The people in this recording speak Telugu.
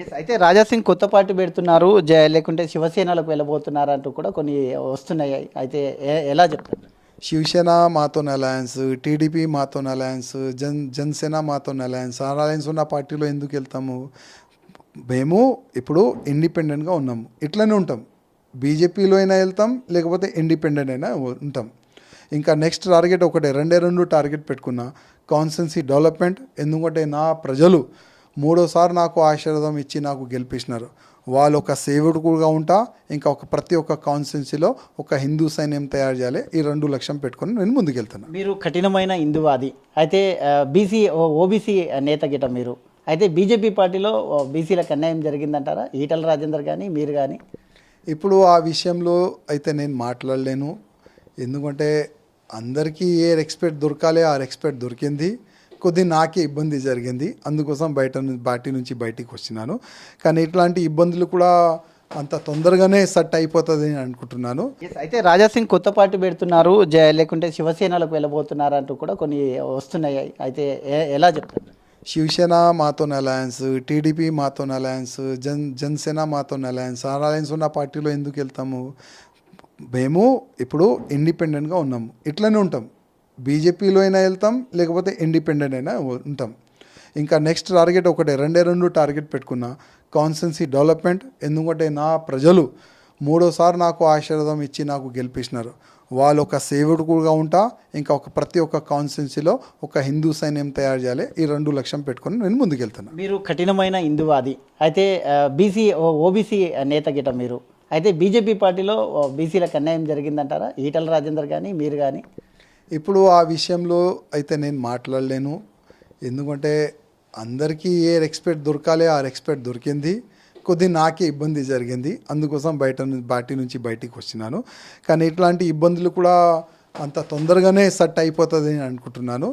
అయితే రాజా సింగ్ కొత్త పార్టీ పెడుతున్నారు లేకుంటే శివసేనలకు వెళ్ళబోతున్నారు అంటూ కూడా కొన్ని వస్తున్నాయి. అయితే ఎలా చెప్తారు? శివసేన మాతోని అలయన్స్, టీడీపీ మాతోని అలయన్స్, జనసేన మాతోని అలయన్స్. ఆ అలయన్స్ ఉన్న పార్టీలో ఎందుకు వెళ్తాము? మేము ఇప్పుడు ఇండిపెండెంట్గా ఉన్నాము, ఇట్లనే ఉంటాం. బీజేపీలో అయినా వెళ్తాం, లేకపోతే ఇండిపెండెంట్ అయినా ఉంటాం. ఇంకా నెక్స్ట్ టార్గెట్ ఒకటే, రెండు టార్గెట్ పెట్టుకున్నా. కాన్స్టెన్సీ డెవలప్మెంట్, ఎందుకంటే నా ప్రజలు మూడోసారి నాకు ఆశీర్వాదం ఇచ్చి నాకు గెలిపించినారు. వాళ్ళు ఒక సేవకుడుగా ఉంటా, ఇంకా ప్రతి ఒక్క కాన్స్టిట్యున్సీలో ఒక హిందూ సైన్యం తయారు చేయాలి. ఈ 2 లక్ష్యం పెట్టుకొని నేను ముందుకెళ్తున్నాను. మీరు కఠినమైన హిందువాది అయితే, బీసీ ఓబీసీ నేత గిట మీరు. అయితే బీజేపీ పార్టీలో బీసీలకు అన్యాయం జరిగిందంటారా? ఈటల రాజేందర్ కానీ మీరు కానీ? ఇప్పుడు ఆ విషయంలో అయితే నేను మాట్లాడలేను. ఎందుకంటే అందరికీ ఏ రెస్పెక్ట్ దొరకాలి ఆ రెస్పెక్ట్ దొరికింది. నాకే ఇబ్బంది జరిగింది, అందుకోసం పార్టీ నుంచి బయటికి వచ్చినాను. కానీ ఇట్లాంటి ఇబ్బందులు కూడా అంత తొందరగానే సెట్ అయిపోతుంది అని అనుకుంటున్నాను. అయితే రాజా సింగ్ కొత్త పార్టీ పెడుతున్నారు లేకుంటే శివసేనలకు వెళ్ళబోతున్నారు అంటూ కూడా కొన్ని వస్తున్నాయి. అయితే ఎలా చెప్తారు? శివసేన మాతోని అలయన్స్, టీడీపీ మాతోని అలయన్స్, జనసేన మాతోని అలయన్స్. ఆ అలయన్స్ ఉన్న పార్టీలో ఎందుకు వెళ్తాము? మేము ఇప్పుడు ఇండిపెండెంట్గా ఉన్నాము, ఇట్లనే ఉంటాం. బీజేపీలో అయినా వెళ్తాం, లేకపోతే ఇండిపెండెంట్ అయినా ఉంటాం. ఇంకా నెక్స్ట్ టార్గెట్ ఒకటే, రెండు టార్గెట్ పెట్టుకున్నా. కాన్స్టెన్సీ డెవలప్మెంట్, ఎందుకంటే నా ప్రజలు మూడోసారి నాకు ఆశీర్వాదం ఇచ్చి నాకు గెలిపించినారు. వాళ్ళు ఒక సేవకుడుగా ఉంటా, ఇంకా ప్రతి ఒక్క కాన్స్టిట్యున్సీలో ఒక హిందూ సైన్యం తయారు చేయాలి. ఈ 2 లక్ష్యం పెట్టుకొని నేను ముందుకెళ్తున్నాను. మీరు కఠినమైన హిందువాది అయితే, బీసీ ఓబీసీ నేత గిట మీరు. అయితే బీజేపీ పార్టీలో బీసీలకు అన్యాయం జరిగిందంటారా? ఈటల రాజేందర్ కానీ మీరు కానీ? ఇప్పుడు ఆ విషయంలో అయితే నేను మాట్లాడలేను. ఎందుకంటే అందరికీ ఏ రెస్పెక్ట్ దొరకాలి ఆ రెస్పెక్ట్ దొరికింది. నాకే ఇబ్బంది జరిగింది, అందుకోసం పార్టీ నుంచి బయటికి వచ్చినాను. కానీ ఇట్లాంటి ఇబ్బందులు కూడా అంత తొందరగానే సెట్ అయిపోతుంది అని అనుకుంటున్నాను.